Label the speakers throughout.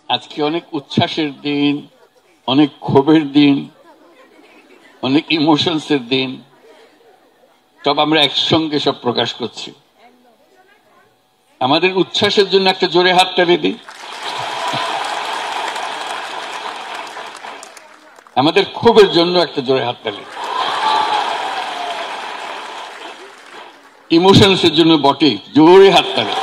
Speaker 1: আজকে অনেক উচ্ছ্বাসের দিন, অনেক ক্ষোভের দিন, অনেক ইমোশনসের দিন, সব আমরা একসঙ্গে সব প্রকাশ করছি। আমাদের উচ্ছ্বাসের জন্য একটা জোরে হাততালি দিই, আমাদের ক্ষোভের জন্য একটা জোরে হাততালি, ইমোশনসের জন্য বটে জোরে হাততালি।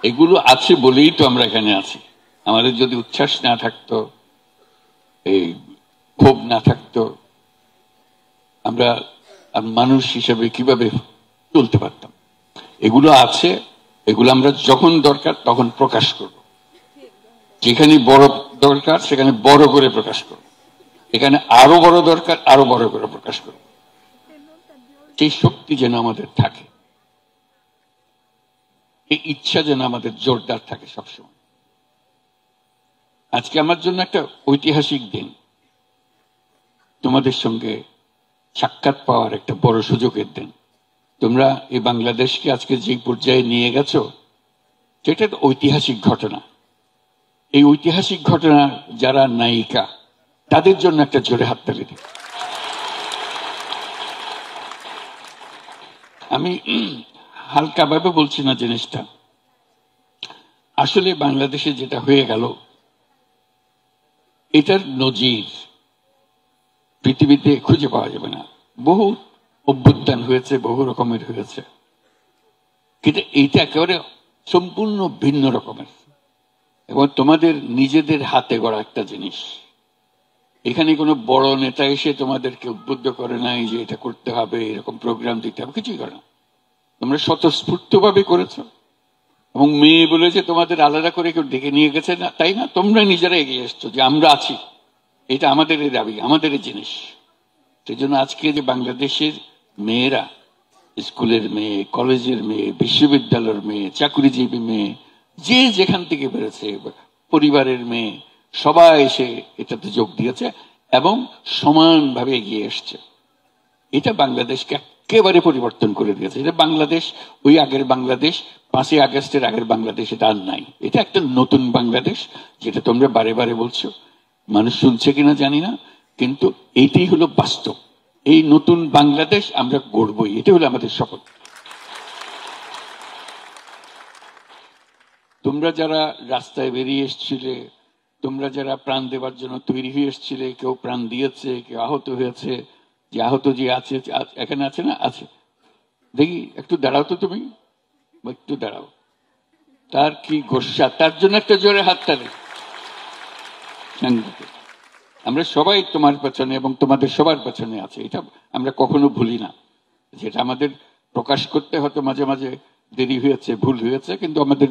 Speaker 1: এগুলো আছে বলেই তো আমরা এখানে আছি। আমাদের যদি উচ্ছ্বাস না থাকতো, এই ক্ষোভ না থাকতো, আমরা মানুষ হিসেবে কিভাবে চলতে পারতাম? এগুলো আছে, এগুলো আমরা যখন দরকার তখন প্রকাশ করব। যেখানে বড় দরকার সেখানে বড় করে প্রকাশ করব, এখানে আরো বড় দরকার আরো বড় করে প্রকাশ করব। সেই শক্তি যেন আমাদের থাকে, এই ইচ্ছা যেন আমাদের জোরদার থাকে সবসময়। আজকে আমার জন্য একটা ঐতিহাসিক দিন, তোমাদের সঙ্গে সাক্ষাৎ পাওয়ার একটা বড় সুযোগের দিন। তোমরা এই বাংলাদেশকে আজকে যে পর্যায়ে নিয়ে গেছো, সেটা ঐতিহাসিক ঘটনা। এই ঐতিহাসিক ঘটনা যারা নায়িকা, তাদের জন্য একটা জোরে হাততালি দিই। আমি হালকা ভাবে বলছি না জিনিসটা, আসলে বাংলাদেশে যেটা হয়ে গেল এটার নজির পৃথিবীতে খুঁজে পাওয়া যাবে না। বহু অভ্যুত্থান হয়েছে, বহু রকমের হয়েছে, কিন্তু এইটা একেবারে সম্পূর্ণ ভিন্ন রকমের এবং তোমাদের নিজেদের হাতে গড়া একটা জিনিস। এখানে কোনো বড় নেতা এসে তোমাদেরকে উদ্বুদ্ধ করে নাই যে এটা করতে হবে, এরকম প্রোগ্রাম দিতে হবে, কিছুই করে না। তোমরা স্বতঃস্ফূর্ত ভাবে করেছো এবং মেয়ে বলেছে তোমাদের আলাদা করে কেউ ডেকে নিয়ে গেছে না, তাই না? তোমরা নিজেরা এগিয়ে এসছো যে আমরা আছি, এটা আমাদের দাবি, আমাদের জিনিস। সেই জন্য আজকে যে বাংলাদেশের মেয়েরা, স্কুলের মেয়ে, কলেজের মেয়ে, বিশ্ববিদ্যালয়ের মেয়ে, চাকরিজীবী মেয়ে, যে যেখান থেকে বেরোছে, পরিবারের মেয়ে, সবাই এসে এটাতে যোগ দিয়েছে এবং সমানভাবে এগিয়ে এসছে। এটা বাংলাদেশকে একেবারে পরিবর্তন করে দিয়েছে। এটা বাংলাদেশ ওই আগের বাংলাদেশ, 5ই আগস্টের আগের বাংলাদেশ এটা আর নাই। এটা একটা নতুন বাংলাদেশ, যেটা তোমরা বারে বারে বলছো, মানুষ শুনছে কিনা জানি না, কিন্তু এইটাই হলো বাস্তব। এই নতুন বাংলাদেশ আমরা গড়বই, এটা হলো আমাদের শপথ। তোমরা যারা রাস্তায় বেরিয়ে এসছিলে, তোমরা যারা প্রাণ দেওয়ার জন্য তৈরি হয়ে এসছিলে, কেউ প্রাণ দিয়েছে, কেউ আহত হয়েছে, যে আহত যে আছে এখানে আছে না, আছে, দেখি একটু দাঁড়াও তো, তুমি একটু দাঁড়াও। তার কি গোস্বা, তার জন্য একটা জোরে হাততালি। আমরা সবাই তোমার পেছনে এবং তোমাদের সবার পেছনে আছে, এটা আমরা কখনো ভুলি না। যেটা আমাদের প্রকাশ করতে হয়তো মাঝে মাঝে দেরি হয়েছে, ভুল হয়েছে, কিন্তু আমাদের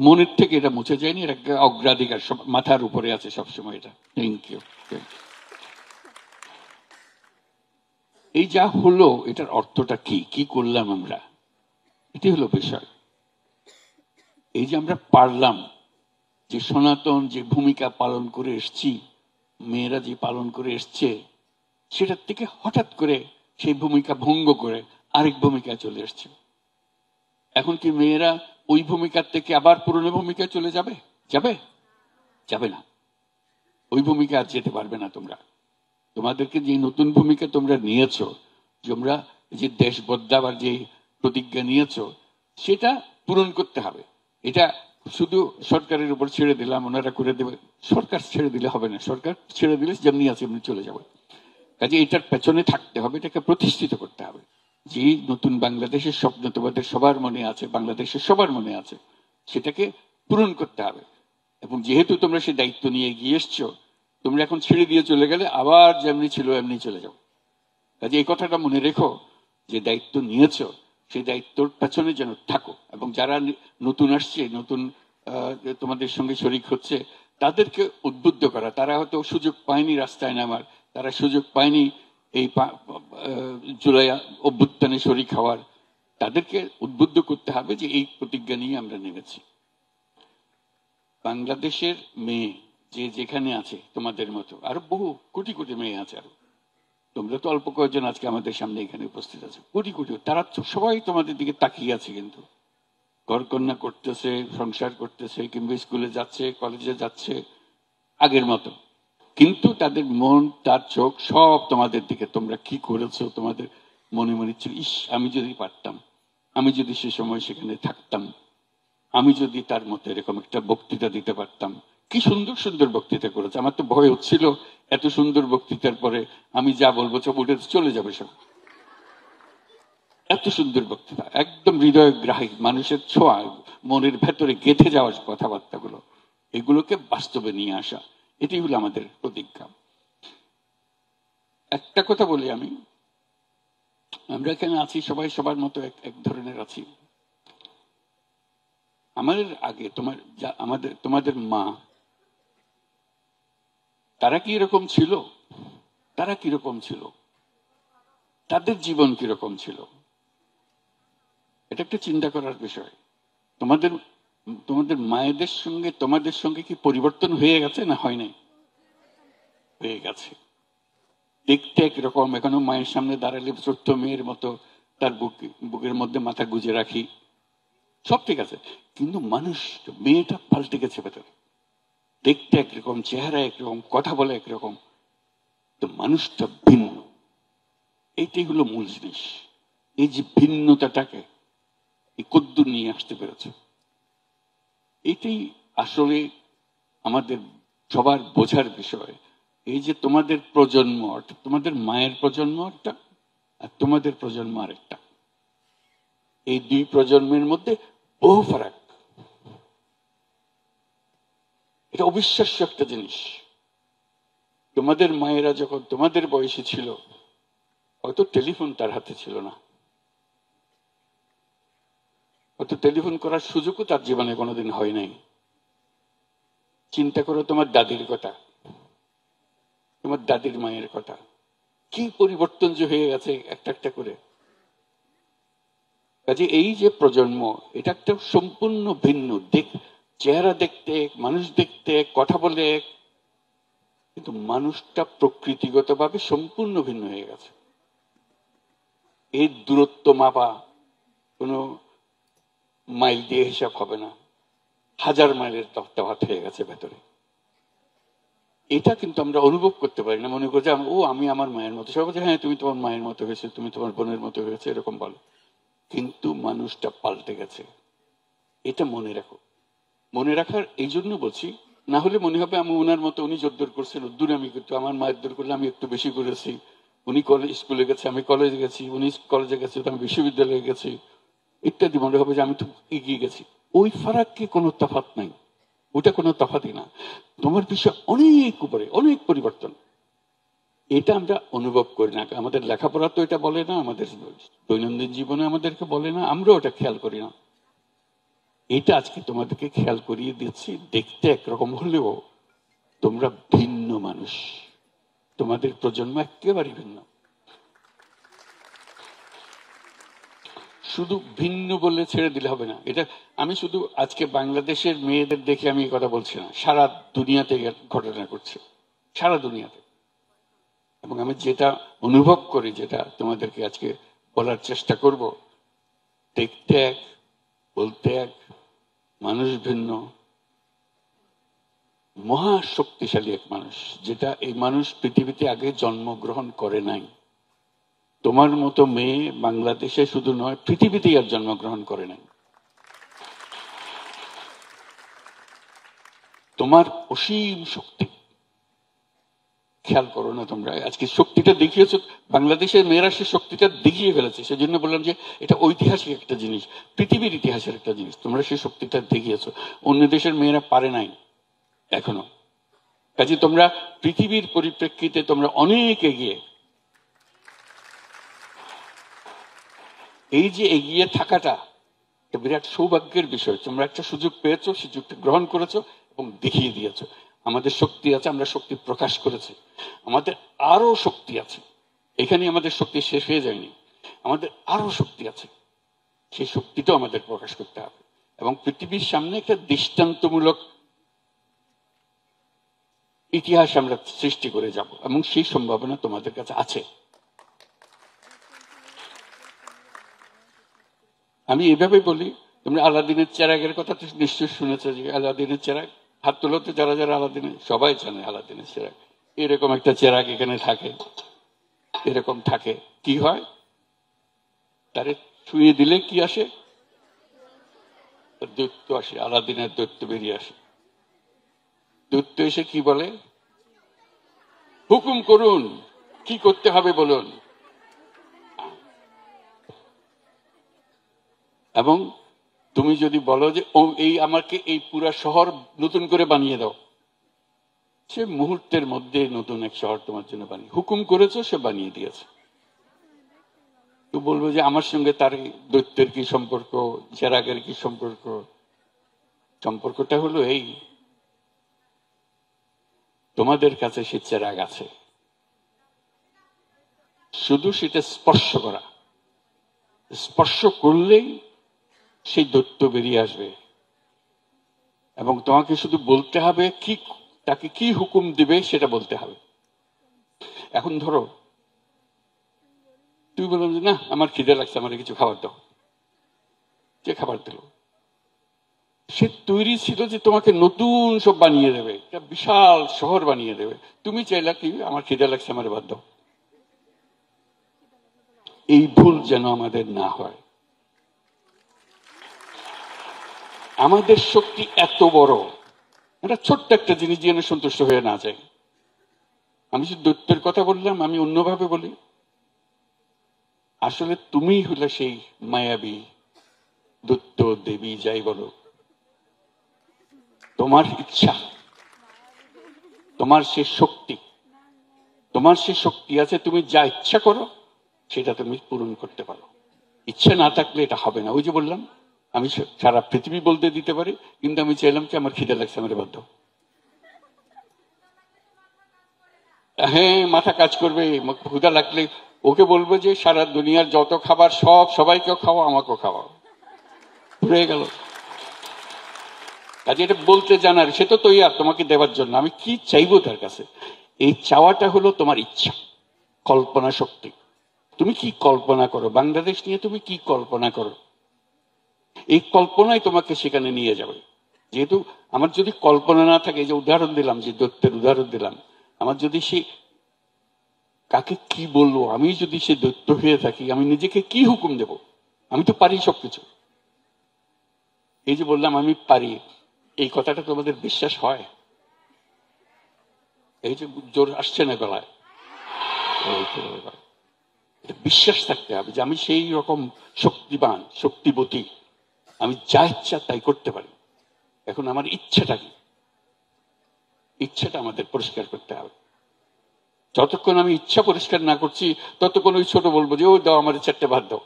Speaker 1: মনের থেকে এটা মুছে যায়নি। এটা অগ্রাধিকার, সব মাথার উপরে আছে সবসময় এটা। Thank you. এই যা হলো এটার অর্থটা কি, কি করলাম আমরা, এটি হলো বিষয়। এই যে আমরা পারলাম, যে সনাতন যে ভূমিকা পালন করে এসছি, মেয়েরা যে পালন করে এসছে, সেটার থেকে হঠাৎ করে সেই ভূমিকা ভঙ্গ করে আরেক ভূমিকায় চলে এসছে। এখন কি মেয়েরা ওই ভূমিকার থেকে আবার পুরনো ভূমিকায় চলে যাবে? যাবে? যাবে না। ওই ভূমিকা আর যেতে পারবে না। তোমরা তোমাদেরকে যে নতুন ভূমিকা তোমরা নিয়েছো, তোমরা যে দেশ বদলাবার যে প্রতিজ্ঞা নিয়েছো, সেটা পূরণ করতে হবে। এটা শুধু সরকারের উপর ছেড়ে দিলাম, ওনারা করে দেবে, সরকার ছেড়ে দিলে হবে না। সরকার ছেড়ে দিলে যেমনি আছে এমনি চলে যাবে। কাজে এটার পেছনে থাকতে হবে, এটাকে প্রতিষ্ঠিত করতে হবে। যে নতুন বাংলাদেশের স্বপ্ন তোমাদের সবার মনে আছে, বাংলাদেশের সবার মনে আছে, সেটাকে পূরণ করতে হবে। এবং যেহেতু তোমরা সেই দায়িত্ব নিয়ে এগিয়ে এসছো, তোমরা এখন ছেড়ে দিয়ে চলে গেলে আবার যেমনি ছিল এমনি চলে যাও। কাজে এই কথাটা মনে রেখো, যে দায়িত্ব নিয়েছো সেই দায়িত্বর পেছনে যেন থাকো। এবং যারা নতুন আসছে, নতুন তোমাদের সঙ্গে শরিক হচ্ছে, তাদেরকে উদ্বুদ্ধ করা। তারা হয়তো সুযোগ পায়নি রাস্তায় নামার, তারা সুযোগ পায়নি এই জুলাই অভ্যুত্থানে শরিক হওয়ার, তাদেরকে উদ্বুদ্ধ করতে হবে যে এই প্রতিজ্ঞা নিয়ে আমরা নেমেছি। বাংলাদেশের মেয়ে যে যেখানে আছে, তোমাদের মতো আরো বহু কোটি কোটি মেয়ে আছে। আরো তোমরা তো অল্প কয়েকজন আজকে আমাদের সামনে এখানে উপস্থিত আছে, কোটি কোটি, তারা সবাই তোমাদের দিকে তাকিয়ে আছে। কিন্তু ঘরকন্যা করতেছে, সংসার করতেছে, কিংবা স্কুলে যাচ্ছে, কলেজে যাচ্ছে আগের মতো, কিন্তু তাদের মন, তার চোখ সব তোমাদের দিকে। তোমরা কি করেছো, তোমাদের মনে মনে ইচ্ছে, ইস আমি যদি পারতাম, আমি যদি সে সময় সেখানে থাকতাম, আমি যদি তার মতো এরকম একটা বক্তৃতা দিতে পারতাম। কি সুন্দর সুন্দর বক্তৃতা করেছে। আমার তো ভয় হচ্ছিল এত সুন্দর বক্তৃতার পরে আমি যা বলবো সব উঠে চলে যাবে সব। এত সুন্দর বক্তৃতা, একদম হৃদয়গ্রাহী, মানুষের ছোঁয়া, মনের ভেতরে গেঁথে যাওয়ার কথাবার্তাগুলো, এগুলোকে বাস্তবে নিয়ে আসা, এটি হলো আমাদের প্রতিজ্ঞা। একটা কথা বলি আমি, আমরা এখানে আছি সবাই সবার মতো এক ধরনের আছি। আমাদের আগে তোমাদের মা, তারা কি এরকম ছিল? তারা কিরকম ছিল? তাদের জীবন কিরকম ছিল? এটা একটা চিন্তা করার বিষয়। তোমাদের তোমাদের মায়েদের সঙ্গে তোমাদের সঙ্গে কি পরিবর্তন হয়ে গেছে না হয় নাই? হয়ে গেছে। দেখতে একরকম, এখনো মায়ের সামনে দাঁড়ালে ছোট্ট মেয়ের মতো তার বুকের মধ্যে মাথা গুজে রাখি, সব ঠিক আছে, কিন্তু মানুষ, মেয়েটা পাল্টে গেছে ভেতরে। দেখতে একরকম, চেহারা একরকম, কথা বলে একরকম, তো মানুষটা ভিন্ন। এইটাই হলো মূল জিনিস। এই যে ভিন্নতাটাকে এই কদ্দুর নিয়ে আসতে পেরেছে, এটাই আসলে আমাদের সবার বোঝার বিষয়। এই যে তোমাদের প্রজন্ম, অর্থাৎ তোমাদের মায়ের প্রজন্ম একটা, আর তোমাদের প্রজন্ম আরেকটা, এই দুই প্রজন্মের মধ্যে বহু ফারাক। এটা অবিশ্বাস্য একটা জিনিস। তোমাদের মায়েরা যখন তোমাদের বয়সী ছিল, হয়তো টেলিফোন তার হাতে ছিল না, হয়তো টেলিফোন করার সুযোগও তার জীবনে কোনোদিন হয় নাই। চিন্তা করো তোমার দাদির কথা, তোমার দাদির মায়ের কথা, কি পরিবর্তন যে হয়ে গেছে একটা একটা করে। কাজে এই যে প্রজন্ম, এটা একটা সম্পূর্ণ ভিন্ন দিক। চেহারা দেখতে, মানুষ দেখতে, কথা বলে, কিন্তু মানুষটা প্রকৃতিগতভাবে সম্পূর্ণ ভিন্ন হয়ে গেছে। এই দূরত্ব মাপা কোনো মাইল দিয়ে হিসাব হবে না, 1000 মাইলের তফাৎ হয়ে গেছে ভেতরে। এটা কিন্তু আমরা অনুভব করতে পারি না। মনে করি যে আমি আমার মায়ের মতো, সবাই বলছে হ্যাঁ তুমি তোমার মায়ের মতো হয়েছে, তুমি তোমার বোনের মতো হয়েছে, এরকম বলো, কিন্তু মানুষটা পাল্টে গেছে। এটা মনে রাখো। মনে রাখার এই জন্য বলছি, না হলে মনে হবে আমি ওনার মতো, উনি জোরদার করছেন ওদ্দুর আমি করতে, আমার মায়ের দূর করলে আমি একটু বেশি করেছি, উনি স্কুলে গেছে আমি কলেজে গেছি, উনি কলেজে গেছে তো আমি বিশ্ববিদ্যালয়ে গেছি, ইত্যাদি। মনে হবে যে আমি তো এগিয়ে গেছি। ওই ফারাক কি কোনো তফাৎ নাই, ওটা কোনো তফাৎই না। তোমার বিষয় অনেক উপরে, অনেক পরিবর্তন। এটা আমরা অনুভব করি না, আমাদের লেখাপড়া তো এটা বলে না, আমাদের দৈনন্দিন জীবনে আমাদেরকে বলে না, আমরাও এটা খেয়াল করি না। এটা আজকে তোমাদেরকে খেয়াল করিয়ে দিচ্ছি। দেখতে একরকম হলেও তোমরা ভিন্ন মানুষ, তোমাদের প্রজন্ম একেবারে ভিন্ন। শুধু ভিন্ন বলে ছেড়ে দিলে হবে না। এটা আমি শুধু আজকে বাংলাদেশের মেয়েদের দেখে আমি এই কথা বলছি না, সারা দুনিয়াতে ঘটনা করছে, সারা দুনিয়াতে। এবং আমি যেটা অনুভব করি, যেটা তোমাদেরকে আজকে বলার চেষ্টা করব, দেখতে এক, বলতে এক, মানুষ ভিন্ন, মহা শক্তিশালী এক মানুষ, যেটা এই মানুষ পৃথিবীতে আগে জন্মগ্রহণ করে নাই। তোমার মতো মেয়ে বাংলাদেশে শুধু নয়, পৃথিবীতেই আর জন্মগ্রহণ করে নাই। তোমার অসীম শক্তি, খেয়াল করো না তোমরা, আজকে শক্তিটা দেখিয়েছ, বাংলাদেশের মেয়েরা সে শক্তিটা দেখিয়ে ফেলেছে। সেজন্য বললাম যে এটা ঐতিহাসিক একটা জিনিস, পৃথিবীর ইতিহাসের একটা জিনিস, তোমরা সেই শক্তিটা দেখিয়েছ। অন্য দেশের মেয়েরা পারে নাই এখনো। কাজে তোমরা পৃথিবীর পরিপ্রেক্ষিতে তোমরা অনেক এগিয়ে। এই যে এগিয়ে থাকাটা একটা বিরাট সৌভাগ্যের বিষয়। তোমরা একটা সুযোগ পেয়েছো, সুযোগটা গ্রহণ করেছো এবং দেখিয়ে দিয়েছো। আমাদের শক্তি আছে, আমরা শক্তি প্রকাশ করেছি, আমাদের আরো শক্তি আছে। এখানে আমাদের শক্তি শেষ হয়ে যায়নি, আমাদের আরো শক্তি আছে। সেই শক্তিটাও আমাদের প্রকাশ করতে হবে এবং পৃথিবীর সামনে একটা দৃষ্টান্তমূলক ইতিহাস আমরা সৃষ্টি করে যাব, এবং সেই সম্ভাবনা তোমাদের কাছে আছে। আমি এভাবে বলি, তোমরা আলাদিনের চেরাগের কথা তো নিশ্চয় শুনেছো, যে আলাদিনের চেরাগ, হাত তোলো তো যারা যারা আলাদিনের, সবাই জানে আলাদিনের চেরাগ। এরকম একটা চেরাগ এখানে থাকে, এরকম থাকে। কি হয়, তারে ছুঁয়ে দিলে কি আসে? দৈত্য আসে, আলাদিনের দৈত্য বেরিয়ে আসে। দৈত্য এসে কি বলে? হুকুম করুন, কি করতে হবে বলুন। এবং তুমি যদি বলো যে এই আমাকে এই পুরা শহর নতুন করে বানিয়ে দাও, সে মুহূর্তের মধ্যে নতুন এক শহর তোমার জন্য বানিয়ে, হুকুম করেছো, সে বানিয়ে দিয়েছে। তো বলবো যে আমার সঙ্গে তার দৈত্যের কি সম্পর্ক, চেরাগের কি সম্পর্ক? সম্পর্কটা হলো এই, তোমাদের কাছে সে চেরাগ আছে, শুধু সেটা স্পর্শ করা, স্পর্শ করলেই সেই দৈত্য বেরিয়ে আসবে। এবং তোমাকে শুধু বলতে হবে কি, তাকে কি হুকুম দিবে সেটা বলতে হবে। এখন ধরো তুই বললাম যে না আমার খিদে লাগছে, আমার কিছু খাবার দাও, যে খাবার দিল, সে তৈরি ছিল যে তোমাকে নতুন সব বানিয়ে দেবে, একটা বিশাল শহর বানিয়ে দেবে। তুমি চাইলা কি, আমার খিদে লাগছে, আমার বাদ দাও। এই ভুল যেন আমাদের না হয়। আমাদের শক্তি এত বড়, এটা ছোট্ট একটা জিনিস যেন সন্তুষ্ট হয়ে না যায়। আমি যে দৈত্যের কথা বললাম, আমি অন্যভাবে বলি, আসলে তুমি হলে সেই মায়াবী দৈত্য, দেবী, যাই বলো, তোমার ইচ্ছা, তোমার সে শক্তি, তোমার সে শক্তি আছে, তুমি যা ইচ্ছা করো সেটা তুমি পূরণ করতে পারো। ইচ্ছা না থাকলে এটা হবে না। ওই যে বললাম, আমি সারা পৃথিবী বলতে দিতে পারি, কিন্তু আমি চাইলাম কি আমার খিদে লাগছে, আমার বাধ্য। হ্যাঁ, মাথা কাজ করবে, ক্ষুধা লাগলে ওকে বলবো যে সারা দুনিয়ার যত খাবার সব সবাইকেও খাওয়া, আমাকেও খাওয়াও, হয়ে গেল। কাজে এটা বলতে জানার, সে তো তৈরি তোমাকে দেওয়ার জন্য। আমি কি চাইবো তার কাছে? এই চাওয়াটা হলো তোমার ইচ্ছা, কল্পনা শক্তি। তুমি কি কল্পনা করো, বাংলাদেশ নিয়ে তুমি কি কল্পনা করো, এই কল্পনাই তোমাকে সেখানে নিয়ে যাবে। যেহেতু আমার যদি কল্পনা না থাকে, যে উদাহরণ দিলাম, যে দৈত্যের উদাহরণ দিলাম, আমার যদি সে কাকে কি বলবো, আমি যদি সে দৈত্য হয়ে থাকি, আমি নিজেকে কি হুকুম দেব? আমি তো পারি সবকিছু। এই যে বললাম আমি পারি, এই কথাটা তোমাদের বিশ্বাস হয়? এই যে জোর আসছে না গলায়, বিশ্বাস থাকতে হবে যে আমি সেই রকম শক্তিবান, শক্তিবতী, আমি যা ইচ্ছা তাই করতে পারি। এখন আমার ইচ্ছাটা কি? ইচ্ছাটা আমাদের পরিষ্কার করতে হবে। যতক্ষণ আমি ইচ্ছা পরিষ্কার না করছি, ততক্ষণ ওই ছোট বলবো যে ওই দাও আমার 4টে ভাত দাও,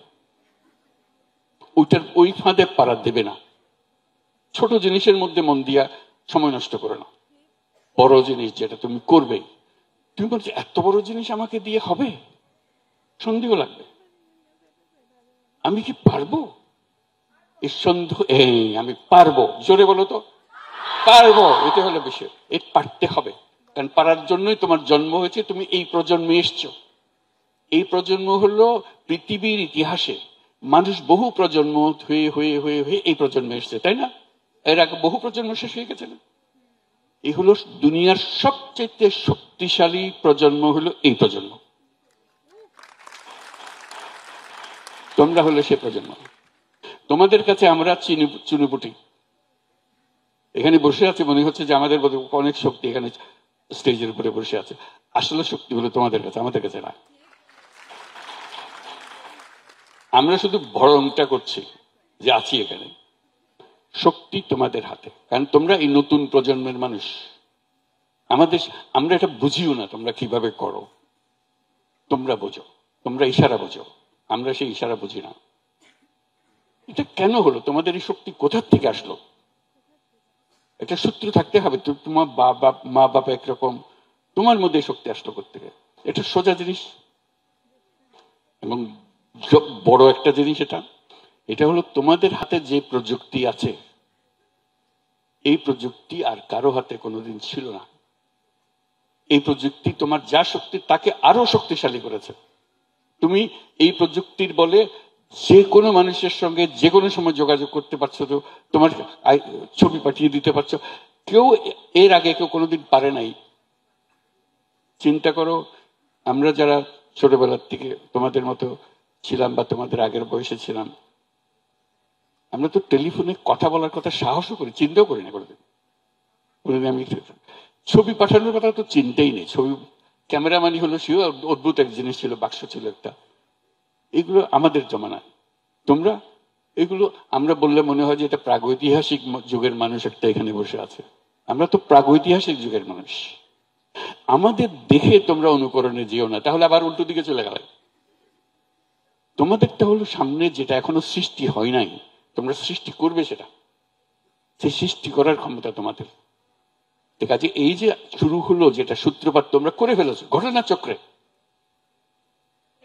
Speaker 1: ওইটার ওই ফাঁদে পাড়া দেবে না। ছোট জিনিসের মধ্যে মন দিয়া সময় নষ্ট করো না। বড় জিনিস যেটা তুমি করবে, তুমি বলছো এত বড় জিনিস আমাকে দিয়ে হবে, সন্দেহ লাগবে, আমি কি পারবো? এই সন্দেহ, আমি পারবো, জোরে বলো তো, পারবো, এটা হলো বিষয়। এই পারতে হবে, কারণ পারার জন্যই তোমার জন্ম হয়েছে, তুমি এই প্রজন্মে এসছো। এই প্রজন্ম হলো পৃথিবীর ইতিহাসে মানুষ বহু প্রজন্ম হয়ে হয়ে হয়ে হয়ে এই প্রজন্মে এসছে, তাই না? এর আগে বহু প্রজন্ম শেষ হয়ে গেছে না? এই হলো দুনিয়ার সবচেয়ে শক্তিশালী প্রজন্ম, হলো এই প্রজন্ম। তোমরা হলে সে প্রজন্ম। তোমাদের কাছে আমরা চুনুপুটি, এখানে বসে আছে, মনে হচ্ছে যে আমাদের অনেক শক্তি এখানে স্টেজের উপরে বসে আছে। আসলে শক্তি হলো তোমাদের কাছে, আমাদের কাছে না। আমরা শুধু ভরংটা করছি যে আছি এখানে। শক্তি তোমাদের হাতে, কারণ তোমরা এই নতুন প্রজন্মের মানুষ। আমরা এটা বুঝিও না তোমরা কিভাবে করো, তোমরা বোঝো, তোমরা ইশারা বোঝো, আমরা সেই ইশারা বুঝি না। এটা কেন হলো? তোমাদের এই শক্তি কোথার থেকে আসলো? এটা সূত্র থাকতে হবে। তোমার মা বাবা একরকম, তোমার মধ্যে শক্তি আসলো কোত্থেকে? এটা সোজা জিনিস এবং বড় একটা জিনিস। এটা হলো তোমাদের হাতে যে প্রযুক্তি আছে, এই প্রযুক্তি আর কারো হাতে কোনোদিন ছিল না। এই প্রযুক্তি তোমার যা শক্তি তাকে আরো শক্তিশালী করেছে। তুমি এই প্রযুক্তির বলে যে কোনো মানুষের সঙ্গে যে কোনো সময় যোগাযোগ করতে পারছো, তো তোমার ছবি পাঠিয়ে দিতে পারছো। কেউ এর আগে কেউ কোনোদিন পারে নাই। চিন্তা করো, আমরা যারা ছোটবেলার থেকে তোমাদের মতো ছিলাম বা তোমাদের আগের বয়সে ছিলাম, আমরা তো টেলিফোনে কথা বলার কথা সাহসও করি, চিন্তাও করি না কোনোদিন। আমি ছবি পাঠানোর কথা তো চিন্তাই নেই। ছবি ক্যামেরাম্যানই হলো, সেও অদ্ভুত এক জিনিস ছিল, বাক্স ছিল একটা। এগুলো আমাদের জমানায়। তোমরা এগুলো আমরা বললে মনে হয় যে এটা প্রাগৈতিহাসিক যুগের মানুষ একটা এখানে বসে আছে। আমরা তো প্রাগৈতিহাসিক যুগের মানুষ। আমাদের দেখে তোমরা অনুকরণে যেও না, তাহলে আবার উল্টো দিকে চলে গেলে। তোমাদেরটা হলো সামনে যেটা এখনো সৃষ্টি হয় নাই, তোমরা সৃষ্টি করবে সেটা। সেই সৃষ্টি করার ক্ষমতা তোমাদের। ঠিক আছে, এই যে শুরু হলো যেটা সূত্রপাত তোমরা করে ফেলেছো ঘটনা চক্রে,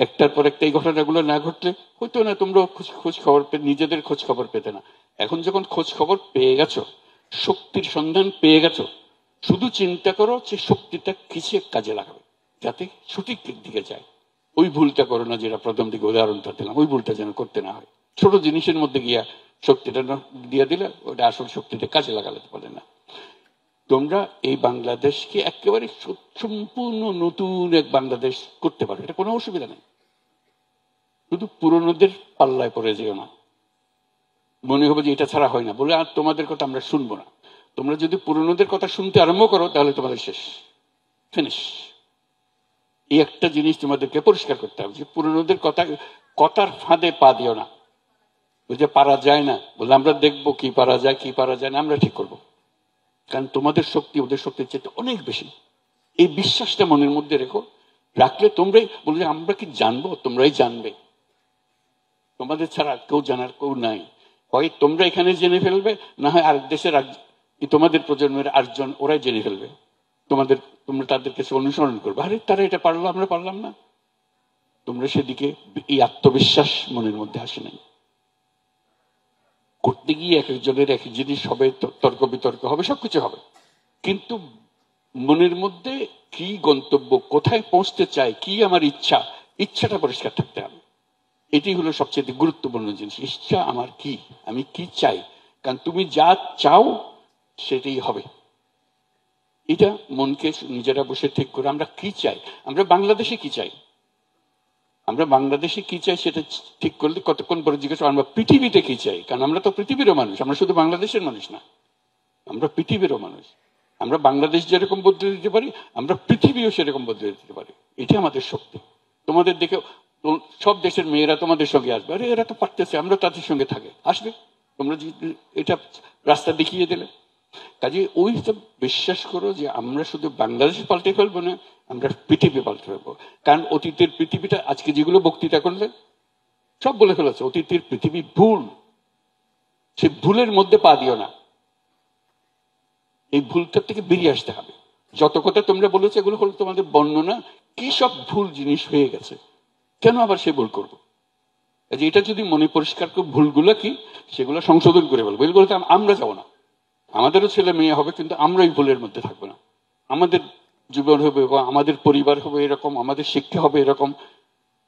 Speaker 1: একটার পর একটা এই ঘটনাগুলো না ঘটলে হইতো না। তোমরা খোঁজ খবর নিজেদের খোঁজ খবর পেতে না। এখন যখন খোঁজ খবর পেয়ে গেছো, শক্তির সন্ধান পেয়ে গেছো, শুধু চিন্তা করো যে শক্তিটা কিসে কাজে লাগাবে যাতে সঠিক দিকে যায়। ওই ভুলটা করো না যেটা প্রথম দিকে উদাহরণটা দিলাম, ওই ভুলটা যেন করতে না হয়। ছোট জিনিসের মধ্যে গিয়া শক্তিটা দিয়ে দিলে ওটা আসল শক্তিটা কাজে লাগাতে পারে না। তোমরা এই বাংলাদেশকে একেবারে সম্পূর্ণ নতুন এক বাংলাদেশ করতে পারো, এটা কোনো অসুবিধা নেই। শুধু পুরনোদের পাল্লায় পড়ে যেও না। মনে হবে যে এটা ছাড়া হয় না বলে আর তোমাদের কথা আমরা শুনবো না। তোমরা যদি পুরনোদের কথা শুনতে আরম্ভ করো তাহলে তোমাদের শেষ, ফিনিশ। এই একটা জিনিস তোমাদেরকে পরিষ্কার করতে হবে যে পুরনোদের কথার ফাঁদে পা দিও না। বুঝে পারা যায় না বলে আমরা দেখবো কি পারা যায় কি পারা যায় না আমরা ঠিক করবো। কারণ তোমাদের শক্তি ওদের শক্তির চেয়ে অনেক বেশি। এই বিশ্বাসটা মনের মধ্যে রেখো। রাখলে তোমরাই বলবে আমরা কি জানবো, তোমরাই জানবে। তোমাদের ছাড়া কেউ জানার কেউ নাই। হয় তোমরা এখানে জেনে ফেলবে, না হয় আরেক দেশের তোমাদের প্রজন্মের আরেকজন ওরাই জেনে ফেলবে। তোমরা তাদের কাছে অনুসরণ করবে, আরে তারা এটা পারলো আমরা পারলাম না। তোমরা সেদিকে এই আত্মবিশ্বাস মনের মধ্যে আসে নাই। করতে গিয়ে এক একজনের এক জিনিস হবে, তর্ক বিতর্ক হবে, সবকিছু হবে, কিন্তু মনের মধ্যে কি গন্তব্য, কোথায় পৌঁছতে চাই, কি আমার ইচ্ছাটা পরিষ্কার থাকতে হবে। এটি হলো সবচেয়ে গুরুত্বপূর্ণ জিনিস। ইচ্ছা আমার কি, আমি কি চাই। কারণ তুমি যা চাও সেটাই হবে। এটা মনকে নিজেরা বসে ঠিক করে আমরা কি চাই, আমরা বাংলাদেশে কি চাই, আমরা বাংলাদেশে কি চাই সেটা ঠিক করলে কতক্ষণ পরে জিজ্ঞেস আমরা পৃথিবীতে কি চাই। কারণ আমরা তো পৃথিবীরও মানুষ, আমরা শুধু বাংলাদেশের মানুষ না, আমরা পৃথিবীরও মানুষ। আমরা বাংলাদেশ যেরকম বদলে দিতে পারি, আমরা পৃথিবীও সেরকম বদলে দিতে পারি। এটা আমাদের শক্তি। তোমাদের দেখে সব দেশের মেয়েরা তোমাদের সঙ্গে আসবে, আরে এরা তো পারতেছে, আমরা তাদের সঙ্গে থাকে, আসবে। তোমরা এটা রাস্তা দেখিয়ে দিলে। কাজে ওই সব বিশ্বাস করো যে আমরা শুধু বাংলাদেশ পাল্টে ফেলবো না, আমরা পৃথিবী পাল্টে ফেলবো। কারণ অতীতের পৃথিবীটা আজকে যেগুলো বক্তৃতা করলে সব বলে ফেলেছে, অতীতের পৃথিবী ভুল। সে ভুলের মধ্যে পা দিও না। এই ভুলটার থেকে বেরিয়ে আসতে হবে। যত কথা তোমরা বলেছো এগুলো হলো তোমাদের বর্ণনা, কি সব ভুল জিনিস হয়ে গেছে, কেন আবার সে ভুল করবো। এটা যদি মনে পরিষ্কার করে ভুলগুলো কি সেগুলো সংশোধন করে বলবো। এগুলো বলতে আমরা যাবো না, আমাদেরও ছেলে মেয়ে হবে, কিন্তু আমরা এই ভুলের মধ্যে থাকবো না। আমাদের জীবন হবে, আমাদের পরিবার হবে এরকম, আমাদের শিক্ষা হবে এরকম।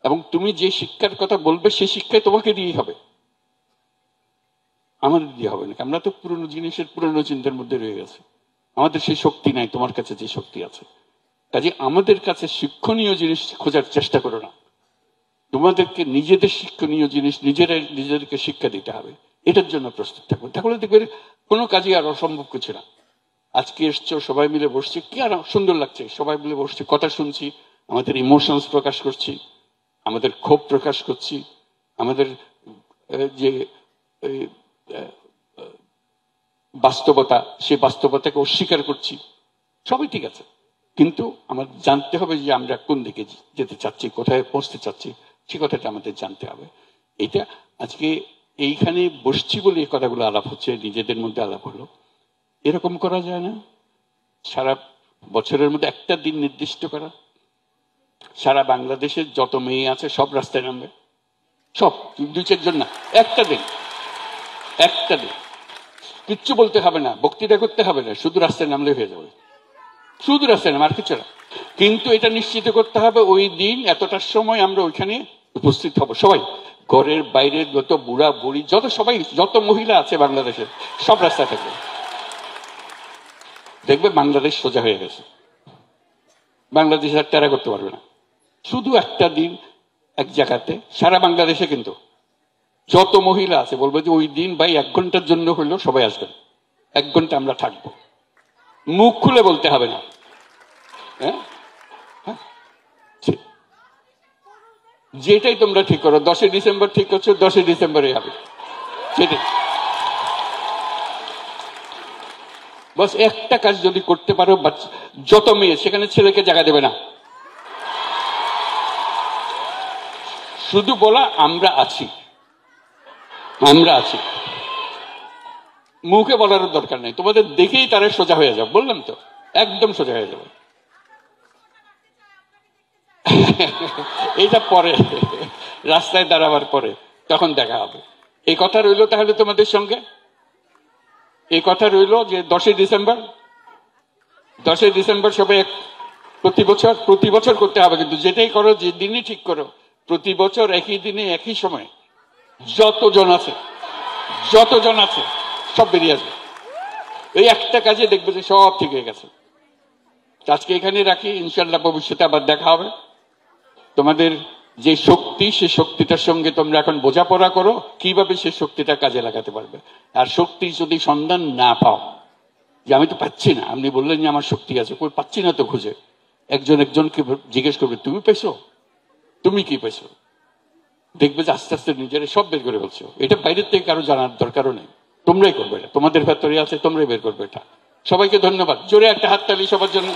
Speaker 1: এবং তুমি যে শিক্ষার কথা বলবে সেই শিক্ষায় তোমাকে দিয়েই হবে, আমাদের দিয়ে হবে না। আমরা তো পুরনো জিনিসের পুরনো চিন্তার মধ্যে রয়ে গেছে, আমাদের সেই শক্তি নাই তোমার কাছে যে শক্তি আছে। কাজে আমাদের কাছে শিক্ষণীয় জিনিস খোঁজার চেষ্টা করো না। তোমাদেরকে নিজেদের শিক্ষণীয় জিনিস নিজেদেরকে শিক্ষা দিতে হবে। এটার জন্য প্রস্তুত থাকবে, তাহলে দেখবে কোনো কাজই আর অসম্ভব কিছু না। আজকে এসছো, সবাই মিলে বসছি, কি আর সুন্দর লাগছে, সবাই মিলে বসছি, কথা শুনছি, আমাদের ইমোশনস প্রকাশ করছি, আমাদের ক্ষোভ প্রকাশ করছি, আমাদের যে বাস্তবতা সেই বাস্তবতাকে অস্বীকার করছি, সবই ঠিক আছে। কিন্তু আমাদের জানতে হবে যে আমরা কোন দিকে যেতে চাচ্ছি, কোথায় পৌঁছতে চাচ্ছি, সে কথাটা আমাদের জানতে হবে। এটা আজকে এইখানে বসছি বলে এই কথাগুলো আলাপ হচ্ছে, নিজেদের মধ্যে আলাপ হলো। এরকম করা যায় না সারা বছরের মধ্যে একটা দিন নির্দিষ্ট করা, সারা বাংলাদেশের যত মেয়ে আছে সব রাস্তায় নামবে, সব 2-4 জন না, একটা দিন কিচ্ছু বলতে হবে না, বক্তৃতা করতে হবে না, শুধু রাস্তায় নামলে হয়ে যাবে, শুধু রাস্তায় নাম, আর কিছু না। কিন্তু এটা নিশ্চিত করতে হবে ওই দিন এতটার সময় আমরা ওইখানে উপস্থিত হব, সবাই ঘরের বাইরে যত বুড়া বুড়ি যত সবাই যত মহিলা আছে বাংলাদেশে সব রাস্তায় থাকবে, দেখবে বাংলাদেশ সোজা হয়ে গেছে। বাংলাদেশ আর টেরা করতে পারবে না। শুধু একটা দিন এক জায়গাতে সারা বাংলাদেশে কিন্তু যত মহিলা আছে বলবো যে ওই দিন ভাই 1 ঘন্টার জন্য হইলেও সবাই আসবেন, 1 ঘন্টা আমরা থাকবো, মুখ খুলে বলতে হবে না। হ্যাঁ, যেটাই তোমরা ঠিক করো, 10 ডিসেম্বর ঠিক করছো, 10 ডিসেম্বরে হবে সেটাই। বস একটা কাজ যদি করতে পারো, যত মেয়ে সেখানে ছেলেকে জায়গা দেবে না, শুধু বলা আমরা আছি, আমরা আছি, মুখে বলার দরকার নেই, তোমাদের দেখেই তারা সোজা হয়ে যাবে। বললাম তো একদম সোজা হয়ে যাবে। এইটা পরে রাস্তায় দাঁড়াবার পরে তখন দেখা হবে। এই কথা রইল তাহলে তোমাদের সঙ্গে, এই কথা রইল যে 10 ডিসেম্বর, 10 ডিসেম্বর সবাই প্রতি বছর করতে হবে, কিন্তু যেটাই করো যে দিনই ঠিক করো প্রতি বছর একই দিনে একই সময় যতজন আছে সব বেরিয়ে আসবে। এই একটা কাজে দেখবে যে সব ঠিক হয়ে গেছে। আজকে এখানে রাখি, ইনশাল্লাহ ভবিষ্যতে আবার দেখা হবে। তোমাদের যে শক্তি, সে শক্তিটার সঙ্গে তোমরা এখন বোঝাপড়া করো কিভাবে সে শক্তিটা কাজে লাগাতে পারবে। আর শক্তি যদি সন্ধান না পাও, যে আমি তো পাচ্ছি না, আপনি বললেন যে আমার শক্তি আছে, কই পাচ্ছি না তো খুঁজে, একজনকে জিজ্ঞেস করবে তুমি পেয়েছো, তুমি কি পেয়েছো, দেখবে যে আস্তে আস্তে নিজেরা সব বের করে বলছো। এটা বাইরের থেকে কারো জানার দরকারও নেই, তোমরাই করবে, এটা তোমাদের ভেতরে আছে, তোমরাই বের করবে এটা। সবাইকে ধন্যবাদ, জোরে একটা হাততালি সবার জন্য।